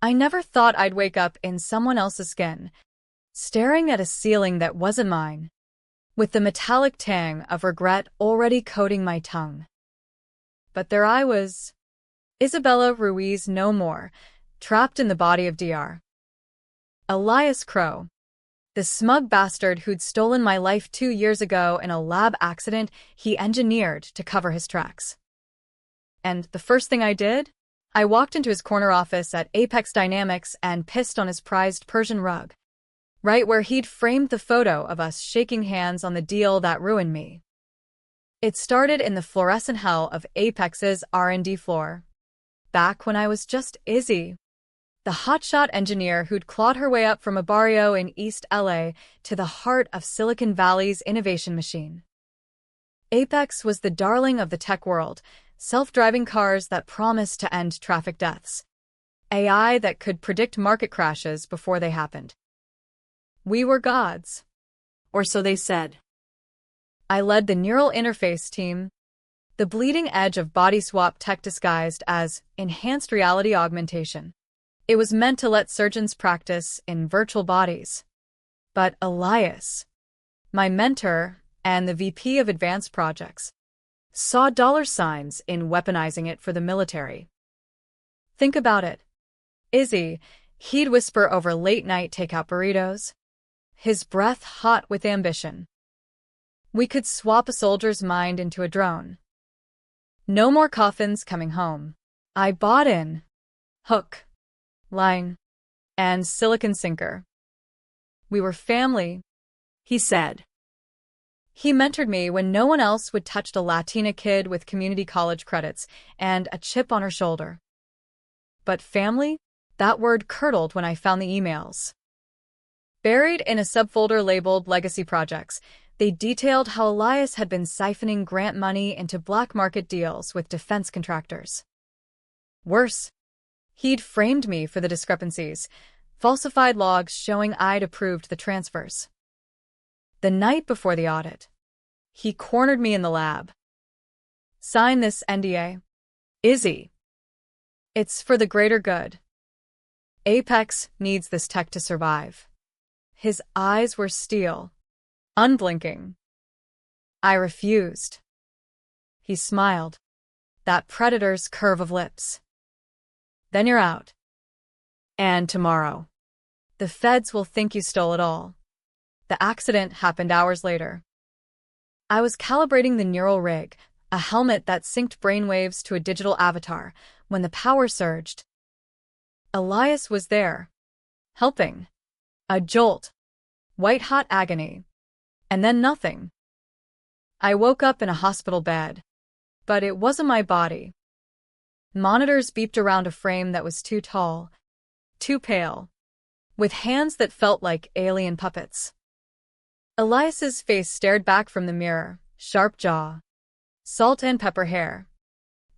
I never thought I'd wake up in someone else's skin, staring at a ceiling that wasn't mine, with the metallic tang of regret already coating my tongue. But there I was, Isabella Ruiz no more, trapped in the body of Dr. Elias Crow, the smug bastard who'd stolen my life 2 years ago in a lab accident he engineered to cover his tracks. And the first thing I did? I walked into his corner office at Apex Dynamics and pissed on his prized Persian rug, right where he'd framed the photo of us shaking hands on the deal that ruined me. It started in the fluorescent hell of Apex's R&D floor, back when I was just Izzy, the hotshot engineer who'd clawed her way up from a barrio in East LA to the heart of Silicon Valley's innovation machine. Apex was the darling of the tech world, self-driving cars that promised to end traffic deaths, AI that could predict market crashes before they happened. We were gods. Or so they said. I led the neural interface team, the bleeding edge of body swap tech disguised as enhanced reality augmentation. It was meant to let surgeons practice in virtual bodies. But Elias, my mentor and the VP of Advanced Projects, saw dollar signs in weaponizing it for the military. Think about it. Izzy, he'd whisper over late-night takeout burritos, his breath hot with ambition. We could swap a soldier's mind into a drone. No more coffins coming home. I bought in. Hook, line, and silicon sinker. We were family, he said. He mentored me when no one else would touch a Latina kid with community college credits and a chip on her shoulder. But family? That word curdled when I found the emails. Buried in a subfolder labeled Legacy Projects, they detailed how Elias had been siphoning grant money into black market deals with defense contractors. Worse, he'd framed me for the discrepancies, falsified logs showing I'd approved the transfers. The night before the audit, he cornered me in the lab. Sign this NDA. Izzy. It's for the greater good. Apex needs this tech to survive. His eyes were steel, unblinking. I refused. He smiled, that predator's curve of lips. Then you're out. And tomorrow, the feds will think you stole it all. The accident happened hours later. I was calibrating the neural rig, a helmet that synced brainwaves to a digital avatar, when the power surged. Elias was there, helping. A jolt, white-hot agony, and then nothing. I woke up in a hospital bed, but it wasn't my body. Monitors beeped around a frame that was too tall, too pale, with hands that felt like alien puppets. Elias's face stared back from the mirror, sharp jaw, salt and pepper hair,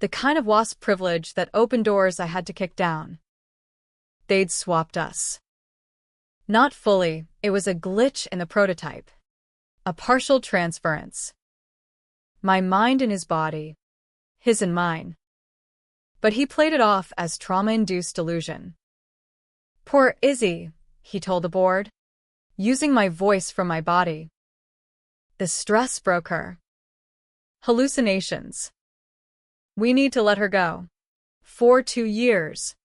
the kind of wasp privilege that opened doors I had to kick down. They'd swapped us. Not fully, it was a glitch in the prototype, a partial transference. My mind in his body, his and mine. But he played it off as trauma-induced delusion. Poor Izzy, he told the board, using my voice from my body. The stress broke her. Hallucinations. We need to let her go. For 2 years.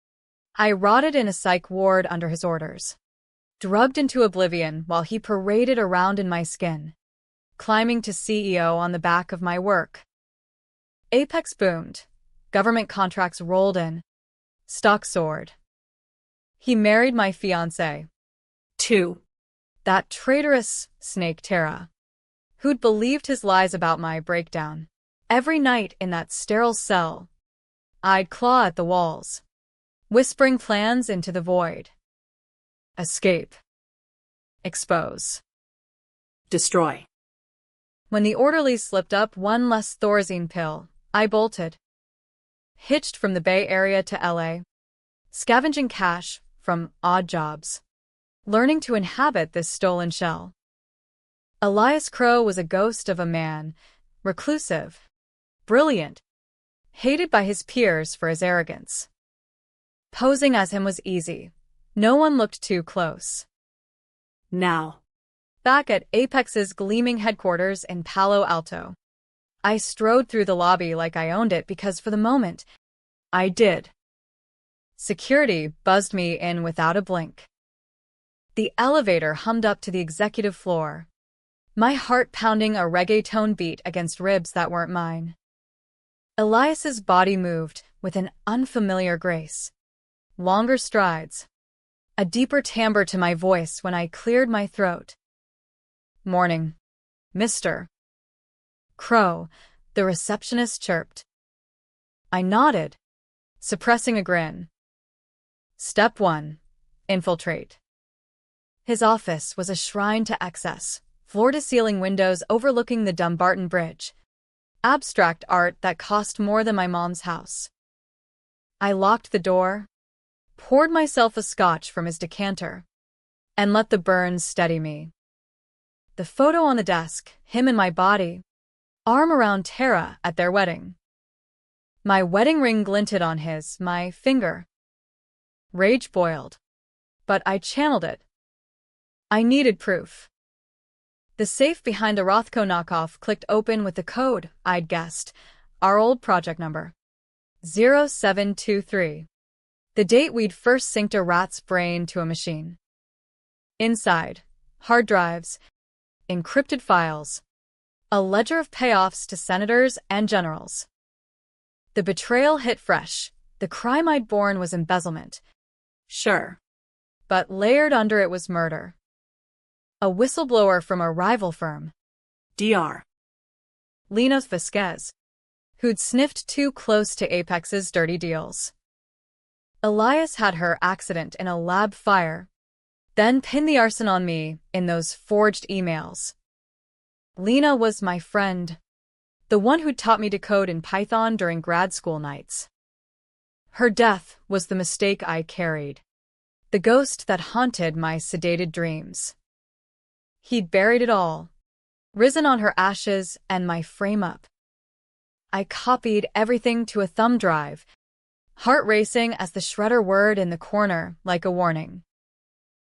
I rotted in a psych ward under his orders, drugged into oblivion while he paraded around in my skin, climbing to CEO on the back of my work. Apex boomed. Government contracts rolled in. Stock soared. He married my fiancée. 2. That traitorous snake Tara, who'd believed his lies about my breakdown. Every night in that sterile cell, I'd claw at the walls, whispering plans into the void. Escape. Expose. Destroy. When the orderlies slipped up one less Thorazine pill, I bolted. Hitched from the Bay Area to LA, scavenging cash from odd jobs, learning to inhabit this stolen shell. Elias Crow was a ghost of a man, reclusive, brilliant, hated by his peers for his arrogance. Posing as him was easy. No one looked too close. Now. Back at Apex's gleaming headquarters in Palo Alto, I strode through the lobby like I owned it because for the moment, I did. Security buzzed me in without a blink. The elevator hummed up to the executive floor, my heart pounding a reggaeton beat against ribs that weren't mine. Elias's body moved with an unfamiliar grace. Longer strides. A deeper timbre to my voice when I cleared my throat. "Morning, Mr. Crow," the receptionist chirped. I nodded, suppressing a grin. Step 1. Infiltrate. His office was a shrine to excess, floor-to-ceiling windows overlooking the Dumbarton Bridge. Abstract art that cost more than my mom's house. I locked the door, poured myself a scotch from his decanter, and let the burns steady me. The photo on the desk, him and my body, arm around Tara at their wedding. My wedding ring glinted on my finger. Rage boiled, but I channeled it. I needed proof. The safe behind the Rothko knockoff clicked open with the code I'd guessed, our old project number. 0723. The date we'd first synced a rat's brain to a machine. Inside, hard drives, encrypted files, a ledger of payoffs to senators and generals. The betrayal hit fresh. The crime I'd borne was embezzlement. Sure. But layered under it was murder. A whistleblower from a rival firm, Dr. Lena Vasquez, who'd sniffed too close to Apex's dirty deals. Elias had her accident in a lab fire, then pinned the arson on me in those forged emails. Lena was my friend, the one who taught me to code in Python during grad school nights. Her death was the mistake I carried, the ghost that haunted my sedated dreams. He'd buried it all, risen on her ashes and my frame-up. I copied everything to a thumb drive, heart racing as the shredder whirred in the corner like a warning.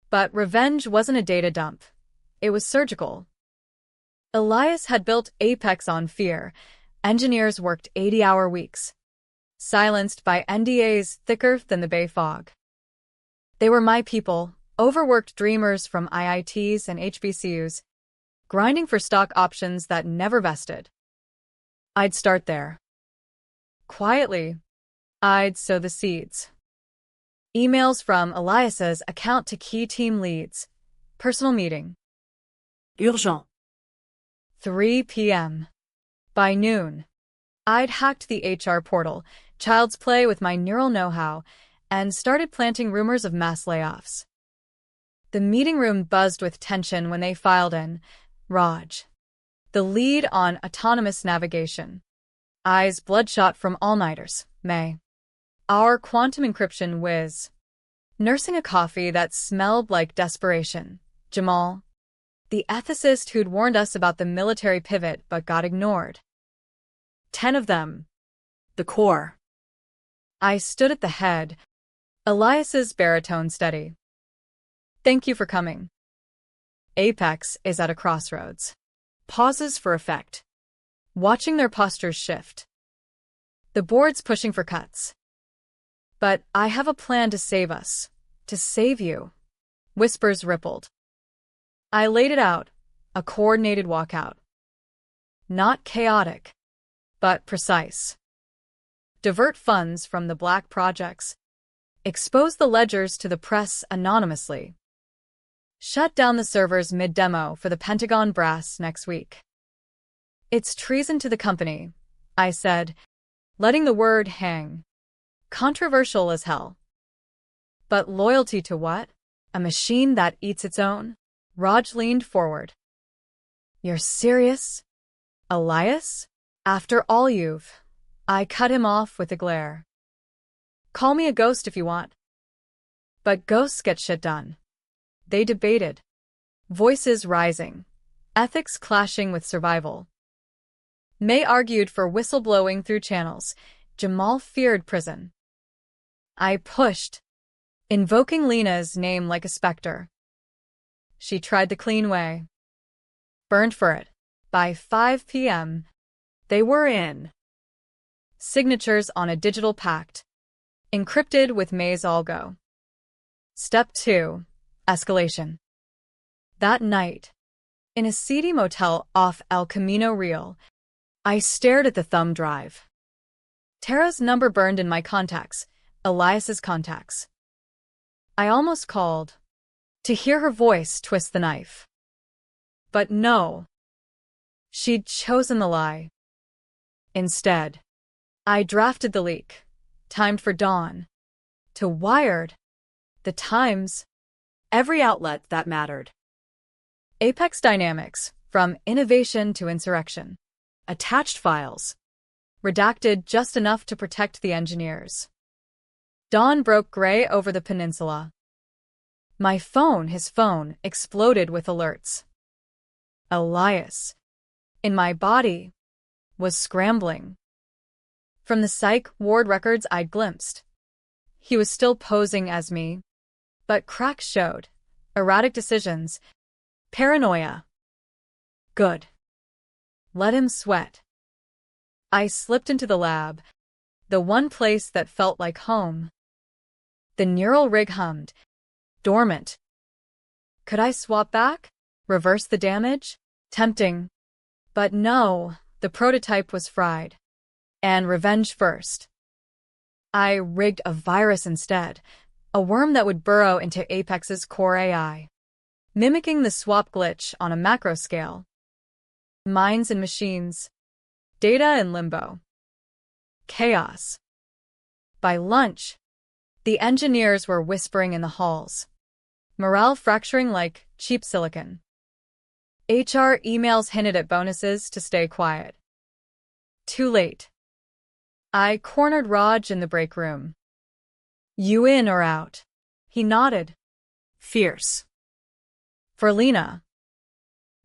But revenge wasn't a data dump. It was surgical. Elias had built Apex on fear. Engineers worked 80-hour weeks, silenced by NDAs thicker than the Bay fog. They were my people, overworked dreamers from IITs and HBCUs, grinding for stock options that never vested. I'd start there. Quietly, I'd sow the seeds. Emails from Elias's account to key team leads. Personal meeting. Urgent. 3 p.m. By noon, I'd hacked the HR portal, child's play with my neural know-how, and started planting rumors of mass layoffs. The meeting room buzzed with tension when they filed in, Raj, the lead on autonomous navigation. Eyes bloodshot from all-nighters, May. Our quantum encryption whiz. Nursing a coffee that smelled like desperation, Jamal, the ethicist who'd warned us about the military pivot but got ignored. 10 of them. The core. I stood at the head, Elias's baritone steady. Thank you for coming. Apex is at a crossroads. Pauses for effect. Watching their postures shift. The board's pushing for cuts. But I have a plan to save us. To save you. Whispers rippled. I laid it out, a coordinated walkout. Not chaotic, but precise. Divert funds from the black projects. Expose the ledgers to the press anonymously. Shut down the servers mid-demo for the Pentagon brass next week. It's treason to the company, I said, letting the word hang. Controversial as hell. But loyalty to what? A machine that eats its own? Raj leaned forward. You're serious? Elias? After all I cut him off with a glare. Call me a ghost if you want. But ghosts get shit done. They debated. Voices rising. Ethics clashing with survival. May argued for whistleblowing through channels. Jamal feared prison. I pushed, invoking Lena's name like a specter. She tried the clean way. Burned for it. By 5 p.m., they were in. Signatures on a digital pact, encrypted with May's algo. Step 2. Escalation. That night, in a seedy motel off El Camino Real, I stared at the thumb drive. Tara's number burned in my contacts, Elias's contacts. I almost called, to hear her voice twist the knife. But no. She'd chosen the lie. Instead, I drafted the leak, timed for dawn, to Wired, The Times, every outlet that mattered. Apex Dynamics, from innovation to insurrection. Attached files. Redacted just enough to protect the engineers. Dawn broke gray over the peninsula. My phone, his phone, exploded with alerts. Elias, in my body, was scrambling. From the psych ward records I'd glimpsed, he was still posing as me, but cracks showed, erratic decisions, paranoia. Good. Let him sweat. I slipped into the lab, the one place that felt like home. The neural rig hummed, dormant. Could I swap back? Reverse the damage? Tempting. But no, the prototype was fried. And revenge first. I rigged a virus instead, a worm that would burrow into Apex's core AI, mimicking the swap glitch on a macro scale. Minds and machines. Data in limbo. Chaos. By lunch, the engineers were whispering in the halls, morale fracturing like cheap silicon. HR emails hinted at bonuses to stay quiet. Too late. I cornered Raj in the break room. You in or out? He nodded. Fierce. For Lena.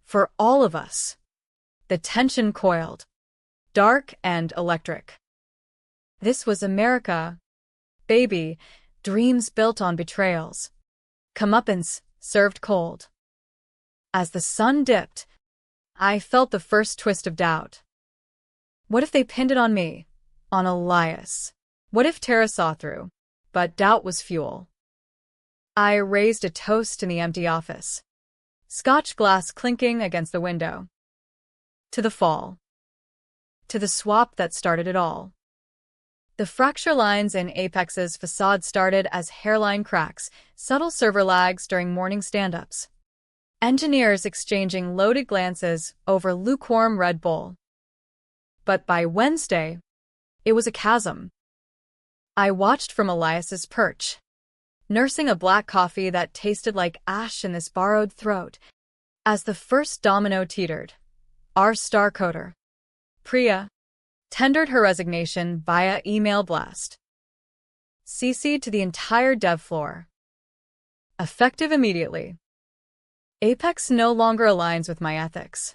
For all of us. The tension coiled. Dark and electric. This was America. Baby, dreams built on betrayals. Comeuppance served cold. As the sun dipped, I felt the first twist of doubt. What if they pinned it on me? On Elias? What if Tara saw through? But doubt was fuel. I raised a toast in the empty office. Scotch glass clinking against the window. To the fall. To the swap that started it all. The fracture lines in Apex's facade started as hairline cracks, subtle server lags during morning stand-ups. Engineers exchanging loaded glances over lukewarm Red Bull. But by Wednesday, it was a chasm. I watched from Elias's perch, nursing a black coffee that tasted like ash in this borrowed throat, as the first domino teetered. Our star coder, Priya, tendered her resignation via email blast. CC'd to the entire dev floor. Effective immediately. Apex no longer aligns with my ethics.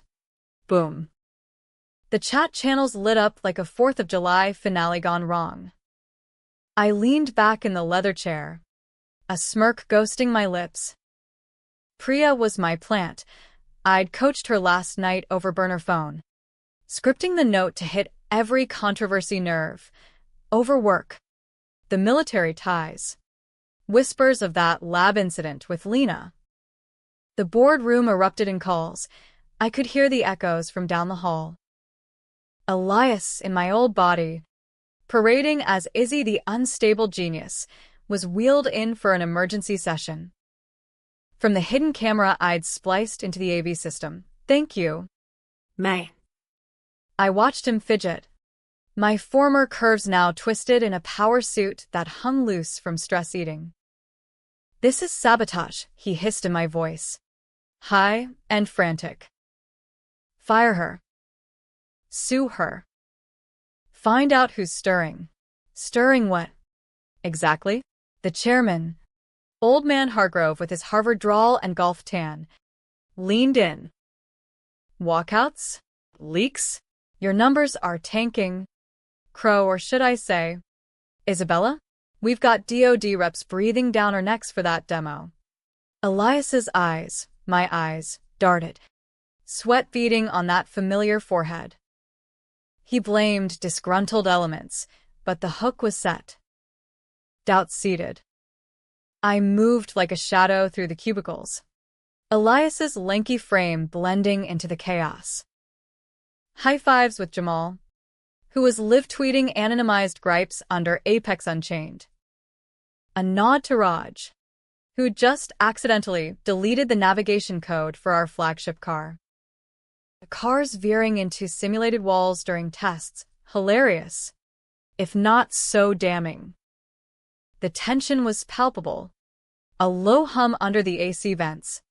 Boom. The chat channels lit up like a 4th of July finale gone wrong. I leaned back in the leather chair, a smirk ghosting my lips. Priya was my plant. I'd coached her last night over burner phone, scripting the note to hit every controversy nerve. Overwork. The military ties. Whispers of that lab incident with Lena. The boardroom erupted in calls. I could hear the echoes from down the hall. Elias, in my old body, parading as Izzy the unstable genius, was wheeled in for an emergency session. From the hidden camera I'd spliced into the AV system. Thank you. May. I watched him fidget. My former curves now twisted in a power suit that hung loose from stress eating. This is sabotage, he hissed in my voice. High and frantic. Fire her. Sue her. Find out who's stirring. Stirring what? Exactly? The chairman, old man Hargrove with his Harvard drawl and golf tan, leaned in. Walkouts? Leaks? Your numbers are tanking. Crow, or should I say, Isabella? We've got DoD reps breathing down our necks for that demo. Elias's eyes, my eyes, darted, sweat beading on that familiar forehead. He blamed disgruntled elements, but the hook was set. Doubt seated. I moved like a shadow through the cubicles, Elias's lanky frame blending into the chaos. High fives with Jamal, who was live-tweeting anonymized gripes under Apex Unchained. A nod to Raj, who just accidentally deleted the navigation code for our flagship car. The cars veering into simulated walls during tests, hilarious, if not so damning. The tension was palpable, a low hum under the AC vents,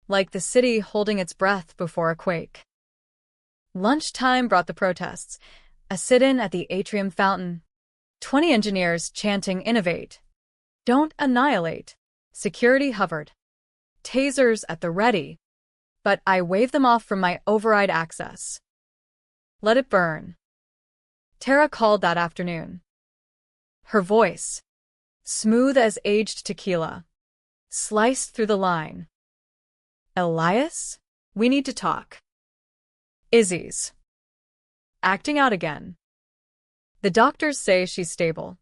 like the city holding its breath before a quake. Lunchtime brought the protests, a sit-in at the atrium fountain, 20 engineers chanting innovate, don't annihilate. Security hovered, tasers at the ready, but I waved them off from my override access. Let it burn. Tara called that afternoon. Her voice, smooth as aged tequila, sliced through the line. Elias, we need to talk. Izzy's acting out again. The doctors say she's stable.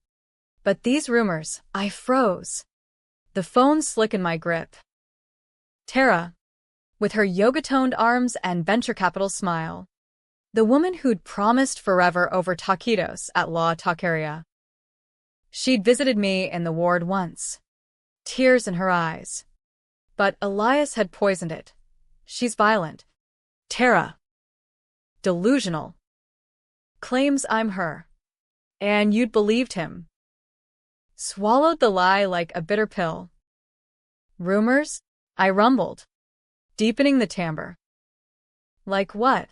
But these rumors, I froze. The phone slick in my grip. Tara, with her yoga-toned arms and venture capital smile. The woman who'd promised forever over taquitos at La Taqueria. She'd visited me in the ward once. Tears in her eyes. But Elias had poisoned it. She's violent. Tara. Delusional. Claims I'm her. And you'd believed him. Swallowed the lie like a bitter pill. Rumors? I rumbled, deepening the timbre. Like what?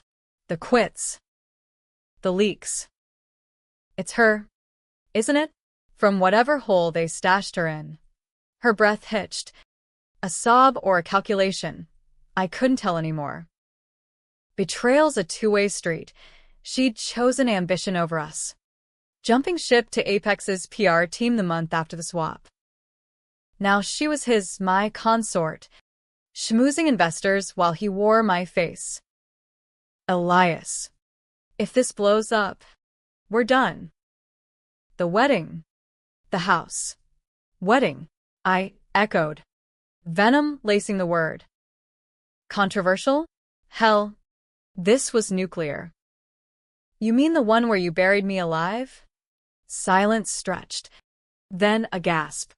The quits. The leaks. It's her, isn't it? From whatever hole they stashed her in. Her breath hitched. A sob or a calculation. I couldn't tell anymore. Betrayal's a two-way street. She'd chosen ambition over us. Jumping ship to Apex's PR team the month after the swap. Now she was my consort, schmoozing investors while he wore my face. Elias. If this blows up, we're done. The wedding. The house. Wedding, I echoed, venom lacing the word. Controversial? Hell, this was nuclear. You mean the one where you buried me alive? Silence stretched, then a gasp.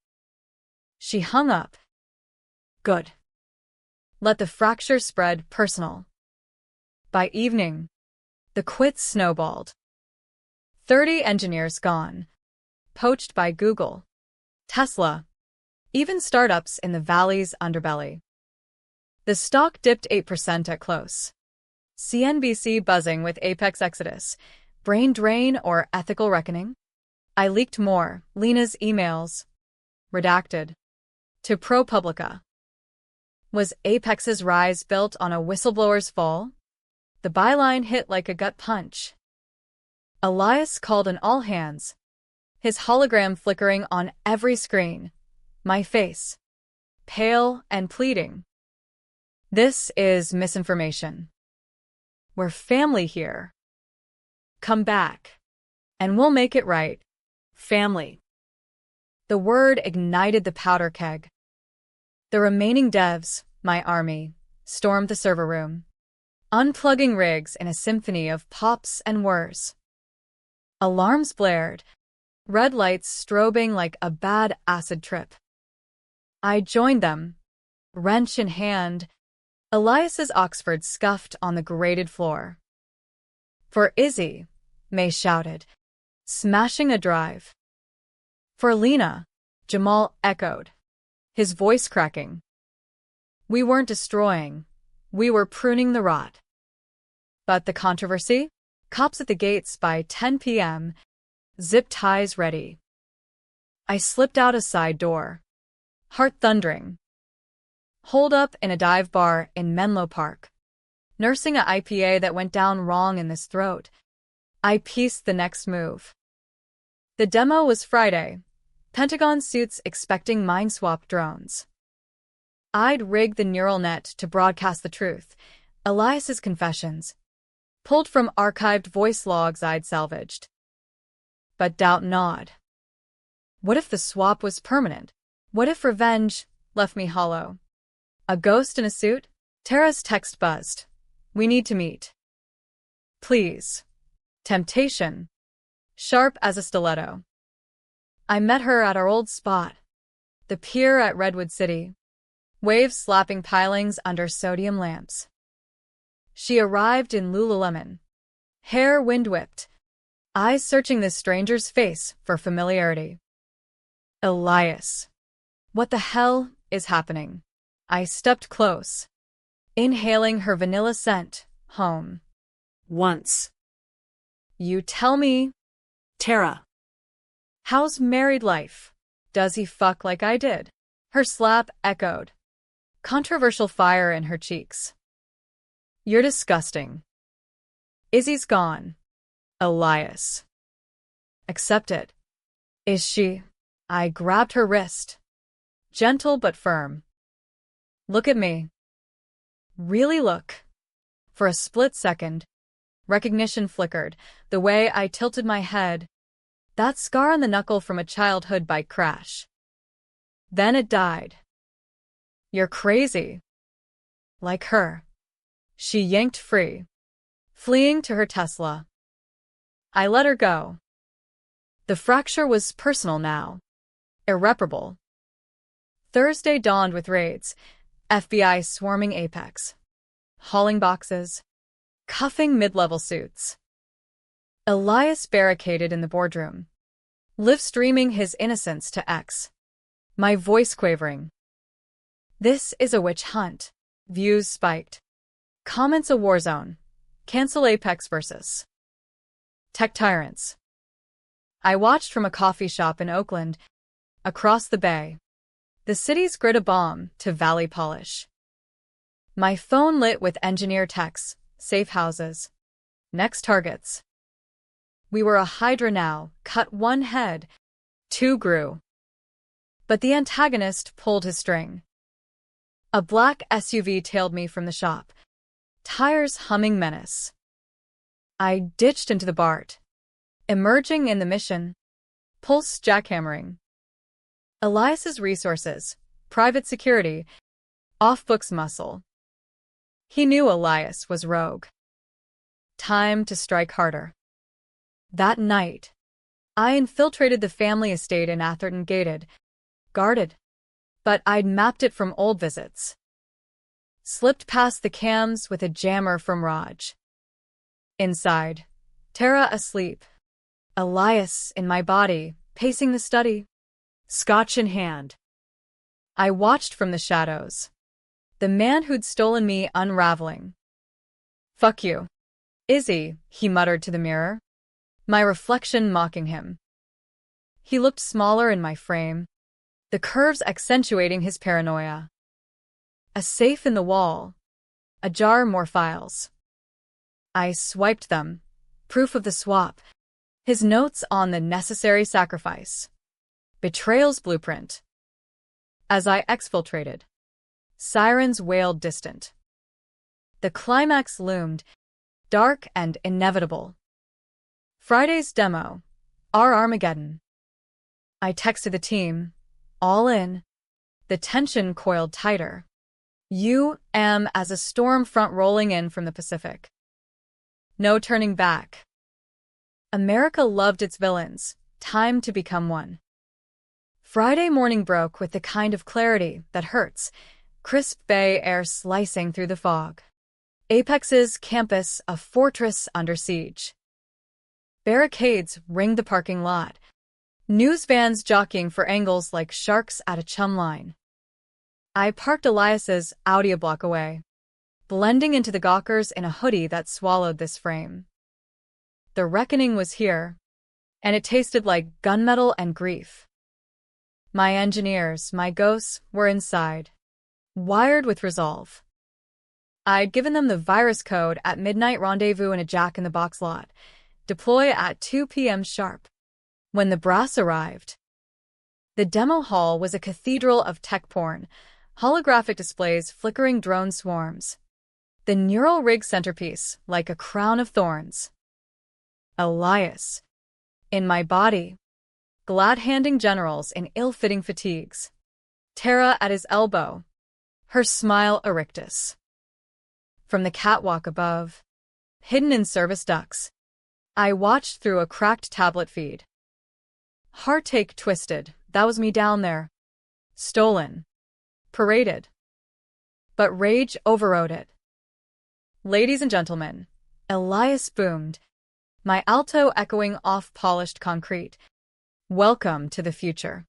She hung up. Good. Let the fracture spread personal. By evening, the quits snowballed. 30 engineers gone. Poached by Google, Tesla, even startups in the valley's underbelly. The stock dipped 8% at close. CNBC buzzing with Apex exodus. Brain drain or ethical reckoning? I leaked more, Lena's emails. Redacted. To ProPublica. Was Apex's rise built on a whistleblower's fall? The byline hit like a gut punch. Elias called an all-hands, his hologram flickering on every screen. My face, pale and pleading. This is misinformation. We're family here. Come back, and we'll make it right. Family. The word ignited the powder keg. The remaining devs, my army, stormed the server room, unplugging rigs in a symphony of pops and whirs. Alarms blared, red lights strobing like a bad acid trip. I joined them, wrench in hand. Elias's Oxford scuffed on the grated floor. For Izzy, May shouted, smashing a drive. For Lena, Jamal echoed, his voice cracking. We weren't destroying, we were pruning the rot. But the controversy? Cops at the gates by 10 p.m., zip ties ready. I slipped out a side door, heart thundering. Holed up in a dive bar in Menlo Park, nursing a IPA that went down wrong in this throat. I pieced the next move. The demo was Friday, Pentagon suits expecting mind-swap drones. I'd rig the neural net to broadcast the truth. Elias's confessions, pulled from archived voice logs I'd salvaged. But doubt gnawed. What if the swap was permanent? What if revenge left me hollow? A ghost in a suit? Tara's text buzzed. We need to meet. Please. Temptation. Sharp as a stiletto. I met her at our old spot, the pier at Redwood City, waves slapping pilings under sodium lamps. She arrived in Lululemon, hair wind-whipped, eyes searching this stranger's face for familiarity. Elias. What the hell is happening? I stepped close, inhaling her vanilla scent. Home. Once. You tell me. Tara. How's married life? Does he fuck like I did? Her slap echoed, controversial fire in her cheeks. You're disgusting. Izzy's gone. Elias. Accept it. Is she? I grabbed her wrist, gentle but firm. Look at me. Really look. For a split second, recognition flickered, the way I tilted my head. That scar on the knuckle from a childhood bike crash. Then it died. You're crazy. Like her. She yanked free, fleeing to her Tesla. I let her go. The fracture was personal now. Irreparable. Thursday dawned with raids, FBI swarming Apex, hauling boxes, cuffing mid-level suits. Elias barricaded in the boardroom, live-streaming his innocence to X. My voice quavering. This is a witch hunt. Views spiked. Comments a war zone. Cancel Apex versus tech tyrants. I watched from a coffee shop in Oakland, across the bay. The city's grid a bomb to valley polish. My phone lit with engineer texts, safe houses, next targets. We were a hydra now, cut one head, two grew. But the antagonist pulled his string. A black SUV tailed me from the shop, tires humming menace. I ditched into the BART, emerging in the mission, pulse jackhammering. Elias's resources, private security, off-books muscle. He knew Elias was rogue. Time to strike harder. That night, I infiltrated the family estate in Atherton gated, guarded, but I'd mapped it from old visits. Slipped past the cams with a jammer from Raj. Inside, Tara asleep. Elias in my body, pacing the study, scotch in hand. I watched from the shadows. The man who'd stolen me unraveling. Fuck you. Izzy, he muttered to the mirror, my reflection mocking him. He looked smaller in my frame, the curves accentuating his paranoia. A safe in the wall. Ajar more files. I swiped them, proof of the swap. His notes on the necessary sacrifice. Betrayal's blueprint. As I exfiltrated, sirens wailed distant. The climax loomed, dark and inevitable. Friday's demo, our Armageddon. I texted the team, all in. The tension coiled tighter. As a storm front rolling in from the Pacific. No turning back. America loved its villains, time to become one. Friday morning broke with the kind of clarity that hurts, crisp bay air slicing through the fog. Apex's campus a fortress under siege. Barricades ringed the parking lot. News vans jockeying for angles like sharks at a chum line. I parked Elias's Audi a block away, blending into the gawkers in a hoodie that swallowed this frame. The reckoning was here, and it tasted like gunmetal and grief. My engineers, my ghosts, were inside, wired with resolve. I'd given them the virus code at midnight rendezvous in a jack-in-the-box lot, deploy at 2 p.m. sharp. When the brass arrived, The demo hall was a cathedral of tech porn, holographic displays, flickering drone swarms. The neural rig centerpiece, like a crown of thorns. Elias. In my body. Glad-handing generals in ill-fitting fatigues. Tara at his elbow. Her smile a rictus. From the catwalk above, hidden in service ducts, I watched through a cracked tablet feed. Heartache twisted, that was me down there. Stolen. Paraded. But rage overrode it. Ladies and gentlemen, Elias boomed, my alto echoing off polished concrete. Welcome to the future.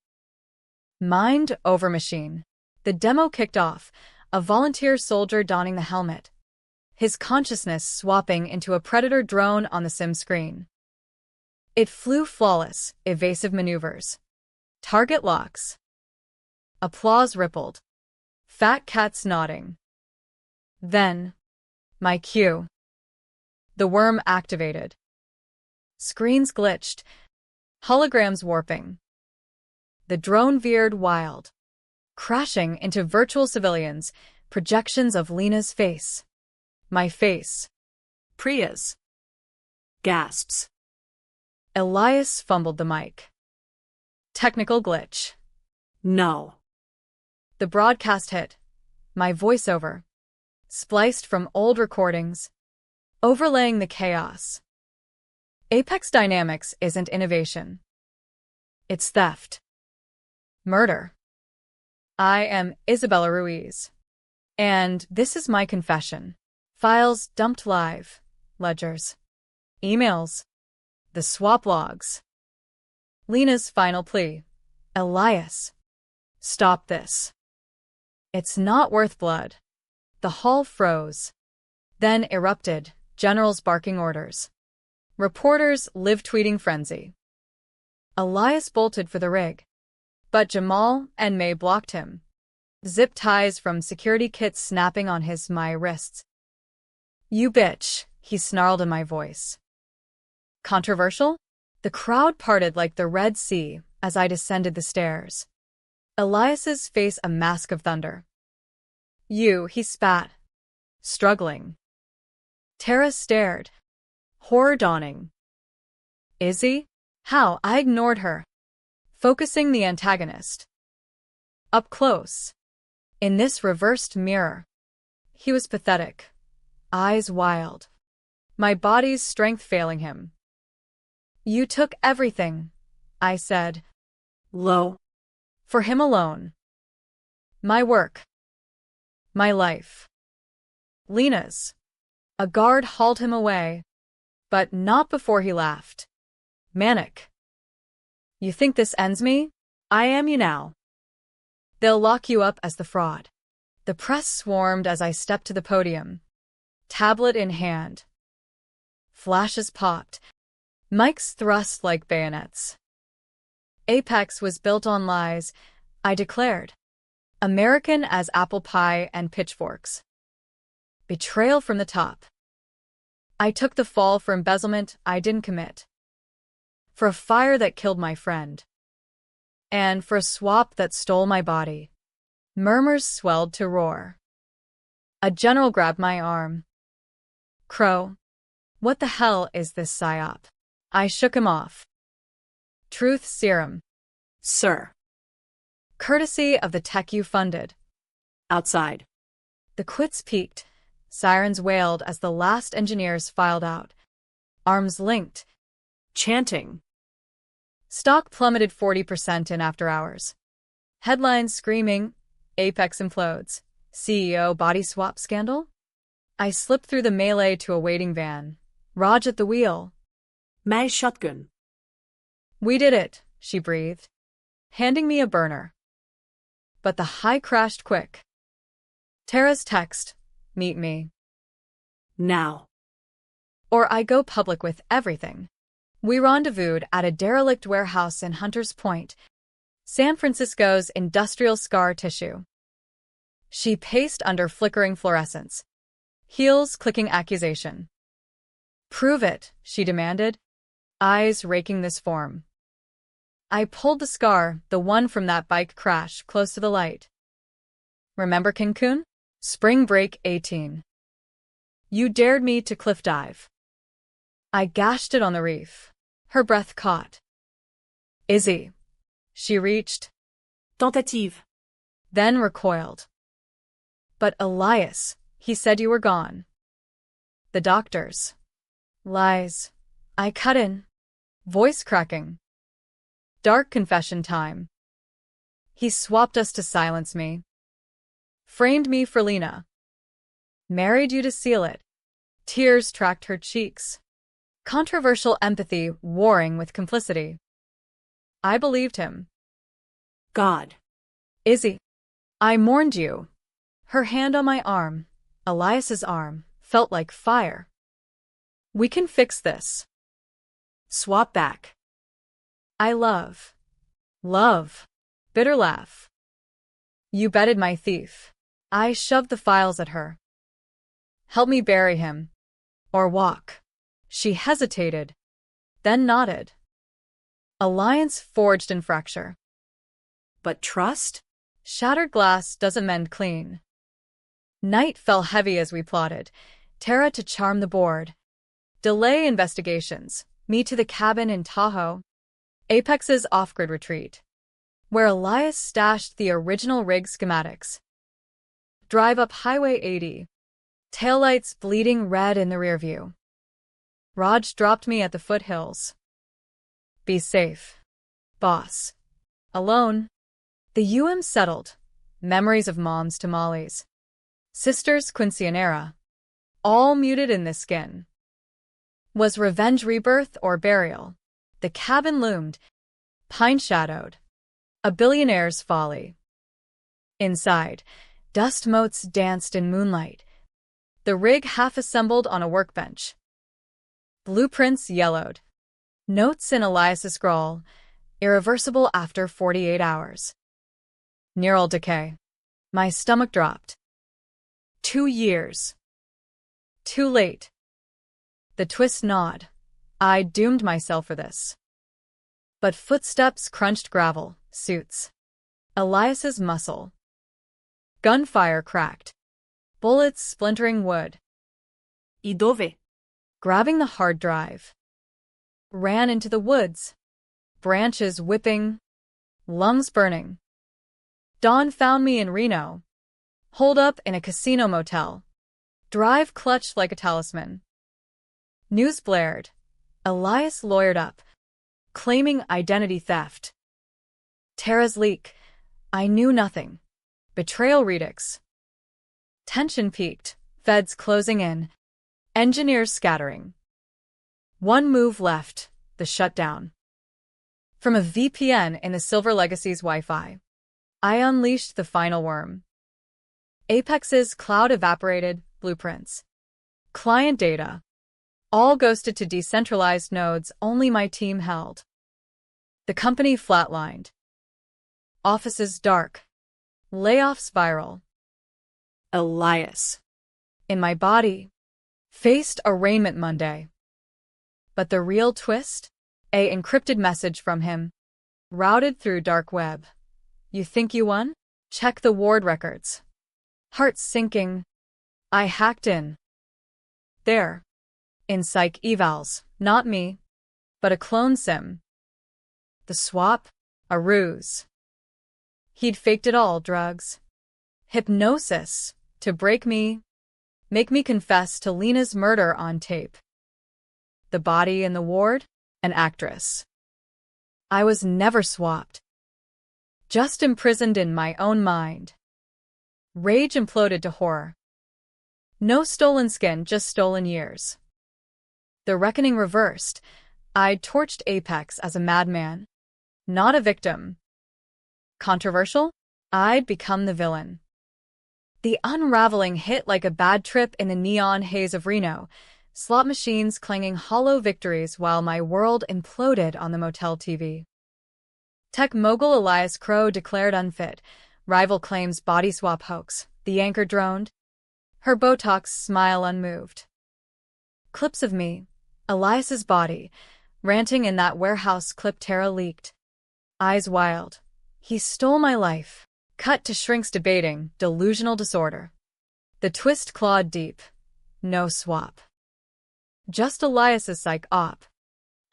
Mind over machine. The demo kicked off, a volunteer soldier donning the helmet, his consciousness swapping into a predator drone on the sim screen. It flew flawless, evasive maneuvers. Target locks. Applause rippled. Fat cats nodding. Then, my cue. The worm activated. Screens glitched. Holograms warping. The drone veered wild, crashing into virtual civilians, projections of Lena's face. My face. Priya's. Gasps. Elias fumbled the mic. Technical glitch. No. The broadcast hit. My voiceover. Spliced from old recordings. Overlaying the chaos. Apex Dynamics isn't innovation. It's theft. Murder. I am Isabella Ruiz. And this is my confession. Files dumped live. Ledgers. Emails. The swap logs. Lena's final plea. Elias. Stop this. It's not worth blood. The hall froze. Then erupted, generals barking orders. Reporters live-tweeting frenzy. Elias bolted for the rig. But Jamal and May blocked him. Zip ties from security kits snapping on my wrists. You bitch, he snarled in my voice. Controversial? The crowd parted like the Red Sea as I descended the stairs. Elias's face a mask of thunder. You, he spat. Struggling. Tara stared. Horror dawning. Izzy? How? I ignored her. Focusing the antagonist. Up close. In this reversed mirror. He was pathetic. Eyes wild. My body's strength failing him. You took everything, I said. Low. For him alone. My work. My life. Lena's. A guard hauled him away. But not before he laughed. Manic. You think this ends me? I am you now. They'll lock you up as the fraud. The press swarmed as I stepped to the podium. Tablet in hand. Flashes popped. Mics thrust like bayonets. Apex was built on lies, I declared. American as apple pie and pitchforks. Betrayal from the top. I took the fall for embezzlement I didn't commit. For a fire that killed my friend. And for a swap that stole my body. Murmurs swelled to roar. A general grabbed my arm. Crow. What the hell is this psyop? I shook him off. Truth serum. Sir. Courtesy of the tech you funded. Outside. The quits peaked. Sirens wailed as the last engineers filed out. Arms linked. Chanting. Stock plummeted 40% in after hours. Headlines screaming, Apex implodes. CEO body swap scandal? I slipped through the melee to a waiting van. Raj at the wheel. My shotgun. We did it, she breathed, handing me a burner. But the high crashed quick. Tara's text, meet me. Now. Or I go public with everything. We rendezvoused at a derelict warehouse in Hunters Point, San Francisco's industrial scar tissue. She paced under flickering fluorescence. Heels clicking accusation. Prove it, she demanded, eyes raking this form. I pulled the scar, the one from that bike crash, close to the light. Remember Cancun? Spring break 18. You dared me to cliff dive. I gashed it on the reef. Her breath caught. Izzy. She reached. Tentative. Then recoiled. But Elias, he said you were gone. The doctors. Lies. I cut in. Voice cracking. Dark confession time. He swapped us to silence me. Framed me for Lena. Married you to seal it. Tears tracked her cheeks. Controversial empathy warring with complicity. I believed him. God. Izzy. I mourned you. Her hand on my arm, Elias's arm, felt like fire. We can fix this. Swap back. I love. Love. Bitter laugh. You betted my thief. I shoved the files at her. Help me bury him. Or walk. She hesitated, then nodded. Alliance forged in fracture. But trust? Shattered glass doesn't mend clean. Night fell heavy as we plotted. Tara to charm the board. Delay investigations. Me to the cabin in Tahoe. Apex's off-grid retreat, where Elias stashed the original rig schematics. Drive up Highway 80. Taillights bleeding red in the rearview. Raj dropped me at the foothills. Be safe, boss. Alone. The settled. Memories of mom's tamales. Sisters quinceanera. All muted in the skin. Was revenge rebirth or burial? The cabin loomed, pine-shadowed. A billionaire's folly. Inside, dust motes danced in moonlight. The rig half-assembled on a workbench. Blueprints yellowed. Notes in Elias's scrawl, irreversible after 48 hours. Neural decay. My stomach dropped. 2 years. Too late. The twist gnawed. I doomed myself for this. But footsteps crunched gravel, suits. Elias's muscle. Gunfire cracked. Bullets splintering wood. I dove? Grabbing the hard drive. Ran into the woods. Branches whipping. Lungs burning. Dawn found me in Reno. Holed up in a casino motel. Drive clutched like a talisman. News blared. Elias lawyered up, claiming identity theft. Tara's leak. I knew nothing. Betrayal redux. Tension peaked, feds closing in, engineers scattering. One move left, the shutdown. From a VPN in the Silver Legacy's Wi-Fi, I unleashed the final worm. Apex's cloud evaporated, blueprints. Client data. All ghosted to decentralized nodes only my team held. The company flatlined. Offices dark. Layoff spiral. Elias. In my body. Faced arraignment Monday. But the real twist? A encrypted message from him. Routed through dark web. You think you won? Check the ward records. Heart sinking. I hacked in. There. In psych evals, not me, but a clone sim. The swap? A ruse. He'd faked it all, drugs. Hypnosis, to break me, make me confess to Lena's murder on tape. The body in the ward? An actress. I was never swapped. Just imprisoned in my own mind. Rage imploded to horror. No stolen skin, just stolen years. The reckoning reversed. I'd torched Apex as a madman, not a victim. Controversial? I'd become the villain. The unraveling hit like a bad trip in the neon haze of Reno, slot machines clanging hollow victories while my world imploded on the motel TV. Tech mogul Elias Crow declared unfit. Rival claims body swap hoax. The anchor droned. Her Botox smile unmoved. Clips of me, Elias's body, ranting in that warehouse clip Tara leaked. Eyes wild. He stole my life. Cut to shrinks debating delusional disorder. The twist clawed deep. No swap. Just Elias's psych op.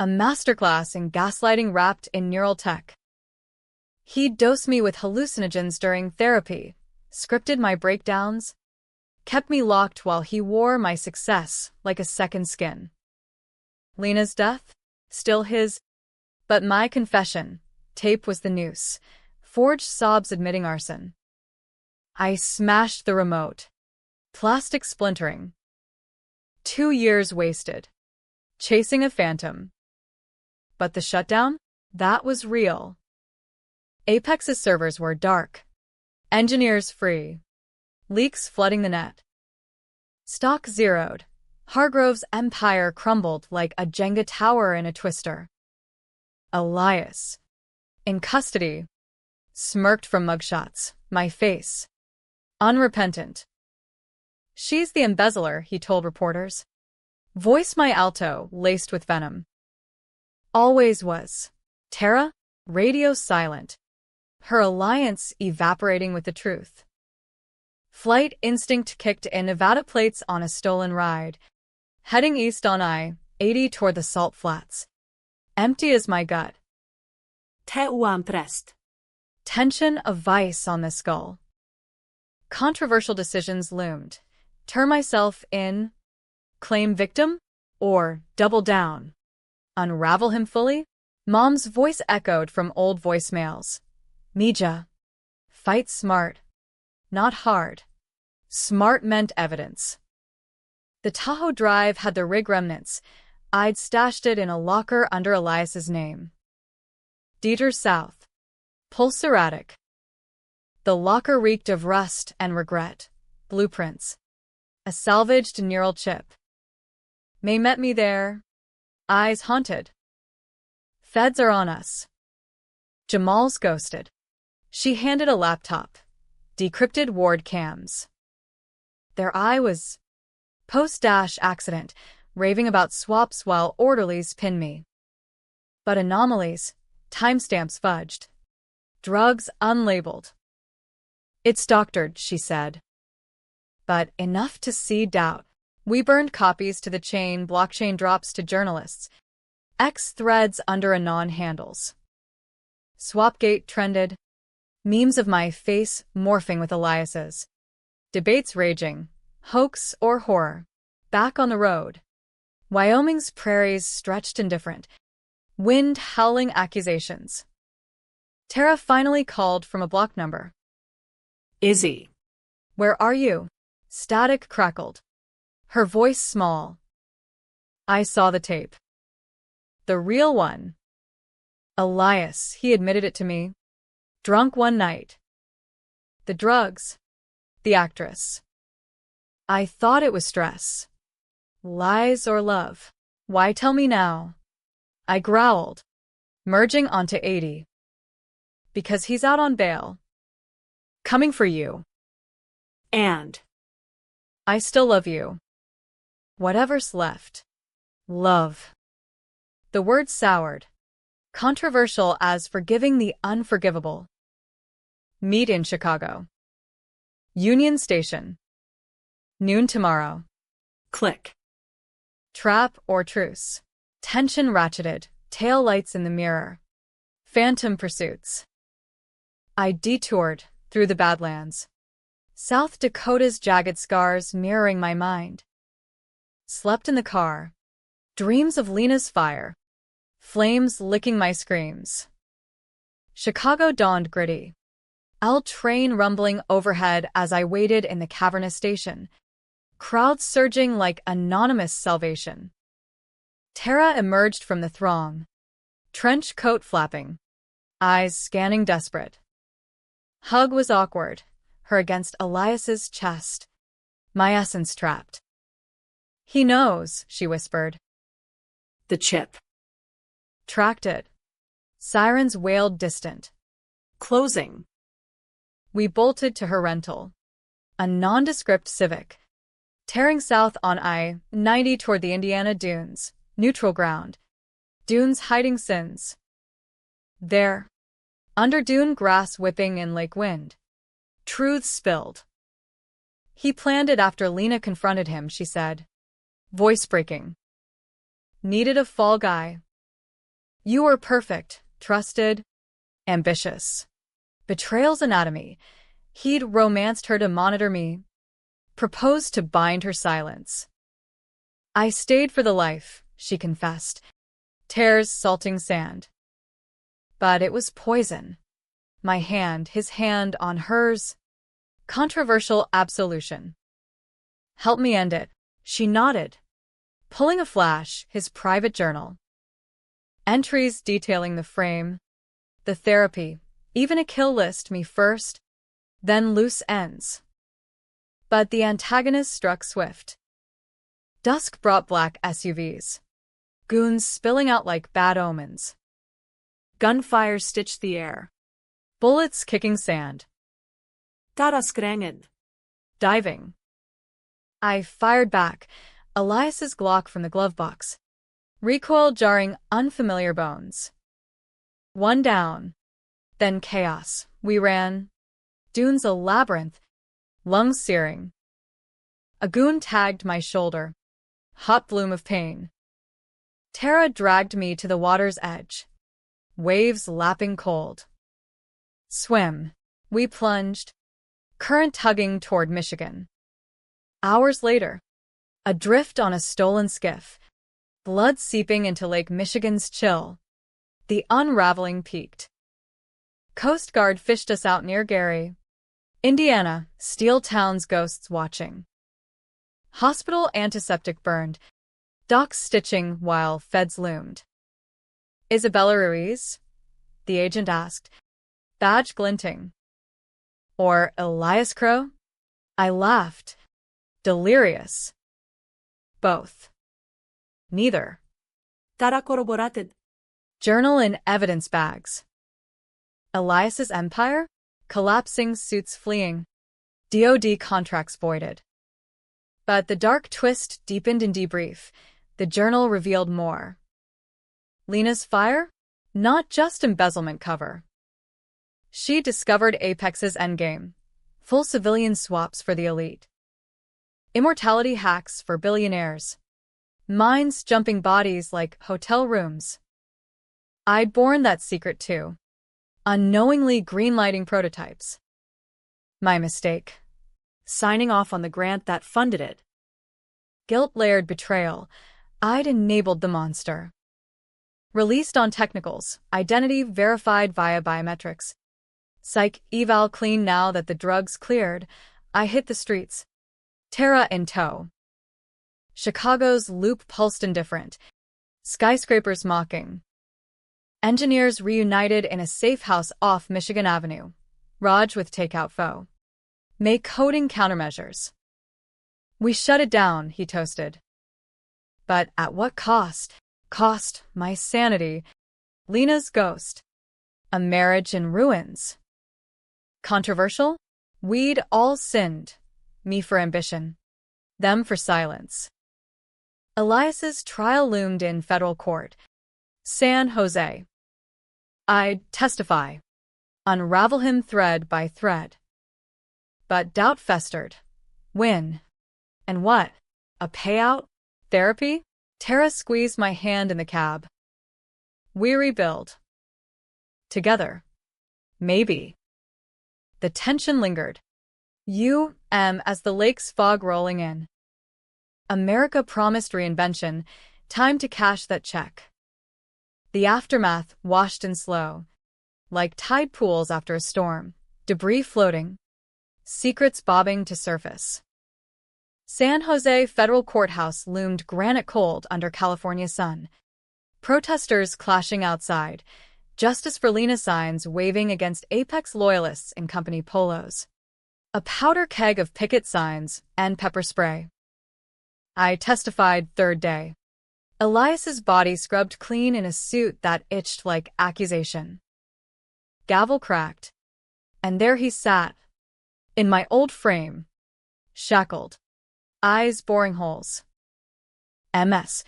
A masterclass in gaslighting wrapped in neural tech. He'd dose me with hallucinogens during therapy, scripted my breakdowns, kept me locked while he wore my success like a second skin. Lena's death? Still his. But my confession, tape was the noose, forged sobs admitting arson. I smashed the remote. Plastic splintering. 2 years wasted. Chasing a phantom. But the shutdown? That was real. Apex's servers were dark. Engineers free. Leaks flooding the net. Stock zeroed. Hargrove's empire crumbled like a Jenga tower in a twister. Elias. In custody. Smirked from mugshots. My face. Unrepentant. She's the embezzler, he told reporters. Voice my alto, laced with venom. Always was. Tara? Radio silent. Her alliance evaporating with the truth. Flight instinct kicked in. Nevada plates on a stolen ride. Heading east on I-80 toward the salt flats. Empty as my gut. Te uam prest. Tension of vice on the skull. Controversial decisions loomed. Turn myself in? Claim victim? Or double down? Unravel him fully? Mom's voice echoed from old voicemails. Mija. Fight smart. Not hard. Smart meant evidence. The Tahoe Drive had the rig remnants. I'd stashed it in a locker under Elias's name. Dieter South. Pulse erratic. The locker reeked of rust and regret. Blueprints. A salvaged neural chip. May met me there. Eyes haunted. Feds are on us. Jamal's ghosted. She handed a laptop. Decrypted ward cams. Their eye was post-accident, raving about swaps while orderlies pinned me. But anomalies, timestamps fudged. Drugs unlabeled. It's doctored, she said. But enough to seed doubt. We burned copies to the chain, blockchain drops to journalists. X threads under anon handles. Swapgate trended. Memes of my face morphing with Elias's. Debates raging. Hoax or horror. Back on the road. Wyoming's prairies stretched indifferent. Wind howling accusations. Tara finally called from a block number. Izzy. Where are you? Static crackled. Her voice small. I saw the tape. The real one. Elias, he admitted it to me. Drunk one night. The drugs. The actress. I thought it was stress. Lies or love. Why tell me now? I growled, merging onto 80. Because he's out on bail. Coming for you. And. I still love you. Whatever's left. Love. The word soured. Controversial as forgiving the unforgivable. Meet in Chicago. Union Station. Noon tomorrow. Click. Trap or truce. Tension ratcheted, tail lights in the mirror. Phantom pursuits. I detoured through the Badlands. South Dakota's jagged scars mirroring my mind. Slept in the car. Dreams of Lena's fire. Flames licking my screams. Chicago dawned gritty. L train rumbling overhead as I waited in the cavernous station. Crowds surging like anonymous salvation. Tara emerged from the throng. Trench coat flapping. Eyes scanning desperate. Hug was awkward, her against Elias's chest. My essence trapped. He knows, she whispered. The chip. Tracked it. Sirens wailed distant. Closing. We bolted to her rental. A nondescript Civic. Tearing south on I-90 toward the Indiana dunes. Neutral ground. Dunes hiding sins. There, Under dune grass whipping in lake wind. Truths spilled. He planned it after Lena confronted him, she said. Voice breaking. Needed a fall guy. You were perfect, trusted, ambitious. Betrayal's anatomy. He'd romanced her to monitor me. Proposed to bind her silence. I stayed for the life, she confessed. Tears salting sand. But it was poison. My hand, his hand on hers. Controversial absolution. Help me end it. She nodded, pulling a flash, his private journal. Entries detailing the frame, the therapy, even a kill list, me first, then loose ends. But the antagonist struck swift. Dusk brought black SUVs. Goons spilling out like bad omens. Gunfire stitched the air. Bullets kicking sand. Taraskränged. Diving. I fired back, Elias's Glock from the glove box. Recoil jarring unfamiliar bones. One down. Then chaos. We ran. Dunes a labyrinth. Lungs searing. A goon tagged my shoulder. Hot bloom of pain. Tara dragged me to the water's edge. Waves lapping cold. Swim. We plunged. Current tugging toward Michigan. Hours later. Adrift on a stolen skiff. Blood seeping into Lake Michigan's chill. The unraveling peaked. Coast Guard fished us out near Gary, Indiana, Steel Town's ghosts watching. Hospital antiseptic burned. Docs stitching while feds loomed. Isabella Ruiz? The agent asked, badge glinting. Or Elias Crow? I laughed. Delirious. Both. Neither. Tara corroborated. Journal in evidence bags. Elias's empire? Collapsing, suits fleeing. DoD contracts voided. But the dark twist deepened in debrief. The journal revealed more. Lena's fire? Not just embezzlement cover. She discovered Apex's endgame. Full civilian swaps for the elite. Immortality hacks for billionaires. Minds jumping bodies like hotel rooms. I'd borne that secret too. Unknowingly greenlighting prototypes. My mistake. Signing off on the grant that funded it. Guilt-layered betrayal. I'd enabled the monster. Released on technicals, identity verified via biometrics. Psych eval clean now that the drugs cleared. I hit the streets. Tara in tow. Chicago's loop pulsed indifferent. Skyscrapers mocking. Engineers reunited in a safe house off Michigan Avenue. Raj with takeout foe. Make coding countermeasures. We shut it down, he toasted. But at what cost? Cost my sanity. Lena's ghost. A marriage in ruins. Controversial? We'd all sinned. Me for ambition. Them for silence. Elias's trial loomed in federal court. San Jose. I'd testify. Unravel him thread by thread. But doubt festered. Win. And what? A payout? Therapy? Tara squeezed my hand in the cab. We rebuild. Together. Maybe. The tension lingered. As the lake's fog rolling in. America promised reinvention, time to cash that check. The aftermath washed in slow. Like tide pools after a storm, debris floating. Secrets bobbing to surface. San Jose Federal Courthouse loomed granite cold under California sun. Protesters clashing outside. Justice for Lena signs waving against Apex loyalists in company polos. A powder keg of picket signs and pepper spray. I testified third day. Elias's body scrubbed clean in a suit that itched like accusation. Gavel cracked. And there he sat. In my old frame. Shackled. Eyes boring holes. MS.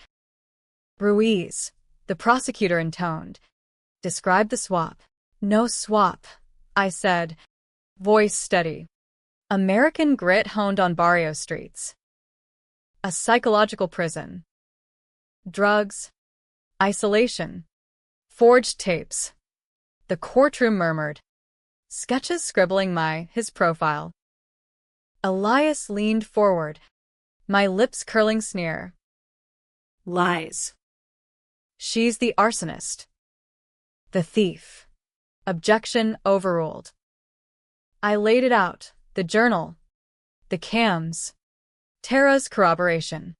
Ruiz, the prosecutor intoned, described the swap. No swap, I said, voice steady. American grit honed on barrio streets. A psychological prison. Drugs. Isolation. Forged tapes. The courtroom murmured. Sketches scribbling his profile. Elias leaned forward, my lips curling sneer. Lies. She's the arsonist. The thief. Objection overruled. I laid it out, the journal, the cams, Tara's corroboration.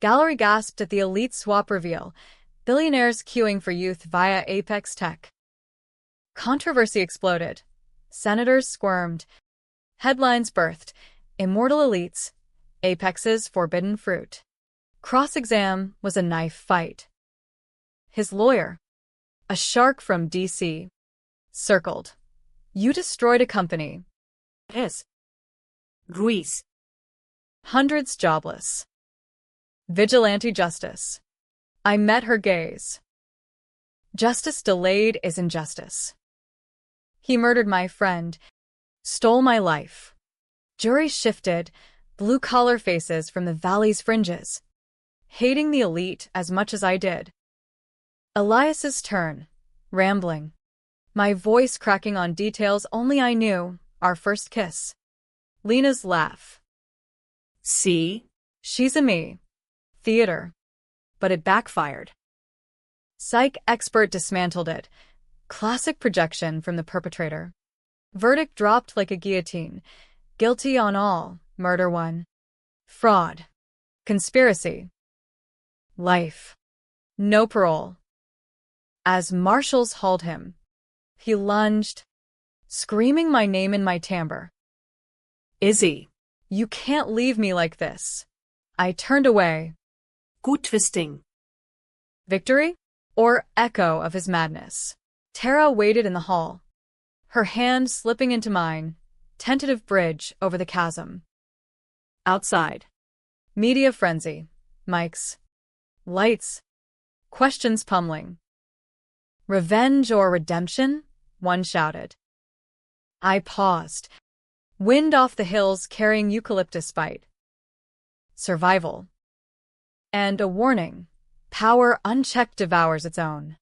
Gallery gasped at the elite swap reveal, billionaires queuing for youth via Apex Tech. Controversy exploded. Senators squirmed. Headlines birthed. Immortal elites. Apex's forbidden fruit. Cross-exam was a knife fight. His lawyer, a shark from D.C., circled. You destroyed a company. His. Ruiz. Hundreds jobless. Vigilante justice. I met her gaze. Justice delayed is injustice. He murdered my friend, stole my life. Jury shifted, blue-collar faces from the valley's fringes, hating the elite as much as I did. Elias's turn, rambling. My voice cracking on details only I knew, our first kiss. Lena's laugh. See? She's a me. Theater. But it backfired. Psych expert dismantled it. Classic projection from the perpetrator. Verdict dropped like a guillotine. Guilty on all, murder one. Fraud. Conspiracy. Life. No parole. As marshals hauled him, he lunged, screaming my name in my timbre. Izzy. You can't leave me like this. I turned away. Gut twisting. Victory? Or echo of his madness? Tara waited in the hall, her hand slipping into mine, tentative bridge over the chasm. Outside. Media frenzy. Mics. Lights. Questions pummeling. Revenge or redemption? One shouted. I paused. Wind off the hills carrying eucalyptus spite. Survival. And a warning. Power unchecked devours its own.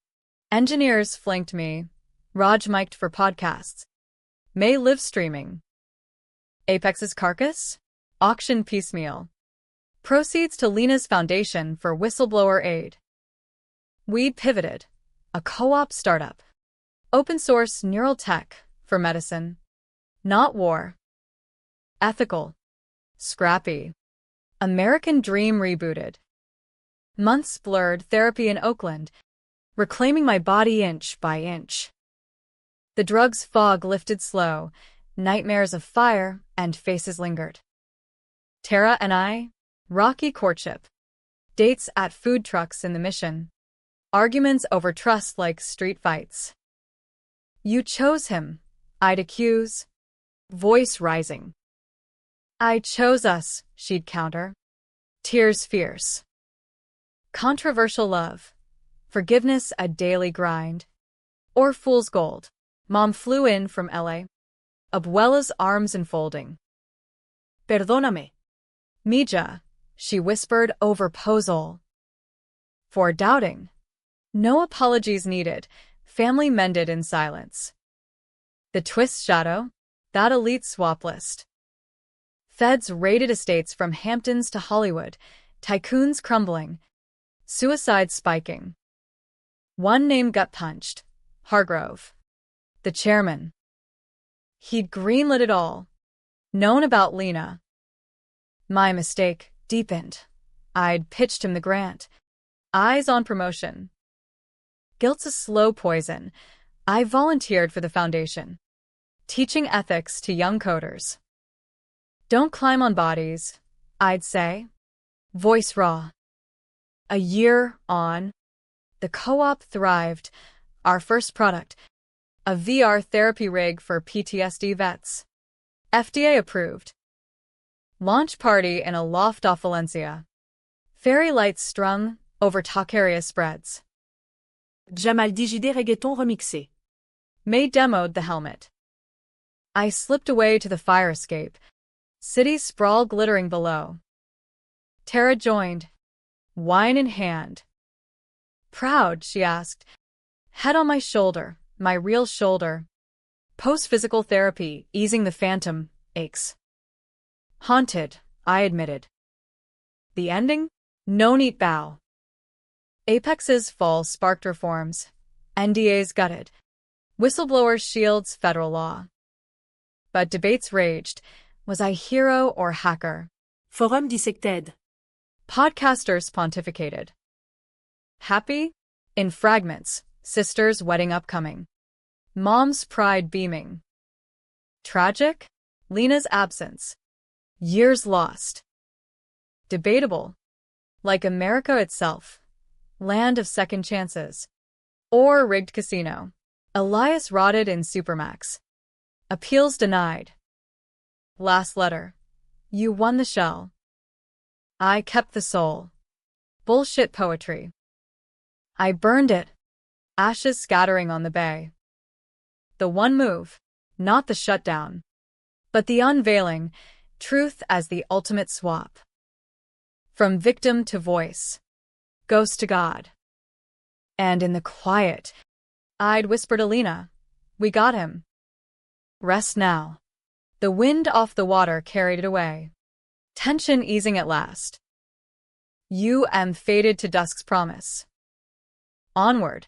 Engineers flanked me. Raj mic'd for podcasts. May live streaming. Apex's carcass? Auction piecemeal. Proceeds to Lena's foundation for whistleblower aid. We pivoted. A co-op startup. Open source neural tech for medicine. Not war. Ethical. Scrappy. American dream rebooted. Months blurred therapy in Oakland, reclaiming my body inch by inch. The drug's fog lifted slow, nightmares of fire and faces lingered. Tara and I, rocky courtship. Dates at food trucks in the Mission. Arguments over trust like street fights. You chose him, I'd accuse. Voice rising. I chose us, she'd counter. Tears fierce. Controversial love. Forgiveness a daily grind. Or fool's gold. Mom flew in from L.A. Abuela's arms enfolding. Perdóname. Mija, she whispered over Pozole. For doubting. No apologies needed. Family mended in silence. The twist shadow? That elite swap list. Feds raided estates from Hamptons to Hollywood. Tycoons crumbling. Suicide spiking. One name gut-punched. Hargrove. The chairman. He'd greenlit it all. Known about Lena. My mistake deepened. I'd pitched him the grant. Eyes on promotion. Guilt's a slow poison. I volunteered for the foundation. Teaching ethics to young coders. Don't climb on bodies, I'd say. Voice raw. A year on, the co-op thrived. Our first product, a VR therapy rig for PTSD vets. FDA approved. Launch party in a loft off Valencia. Fairy lights strung over Taqueria spreads. Jamal Digidé reggaeton remixé. May demoed the helmet. I slipped away to the fire escape. City sprawl glittering below. Tara joined, wine in hand. Proud, she asked. Head on my shoulder, my real shoulder. Post-physical therapy, easing the phantom aches. Haunted, I admitted. The ending? No neat bow. Apex's fall sparked reforms. NDAs gutted. Whistleblowers shields federal law. But debates raged. Was I hero or hacker? Forum dissected. Podcasters pontificated. Happy? In fragments, sister's wedding upcoming. Mom's pride beaming. Tragic? Lena's absence. Years lost. Debatable. Like America itself. Land of second chances. Or rigged casino. Elias rotted in Supermax. Appeals denied. Last letter. You won the shell. I kept the soul. Bullshit poetry. I burned it. Ashes scattering on the bay. The one move, not the shutdown, but the unveiling, truth as the ultimate swap. From victim to voice, ghost to God. And in the quiet, I'd whisper to Lena, we got him. Rest now. The wind off the water carried it away. Tension easing at last. You am fated to dusk's promise. Onward.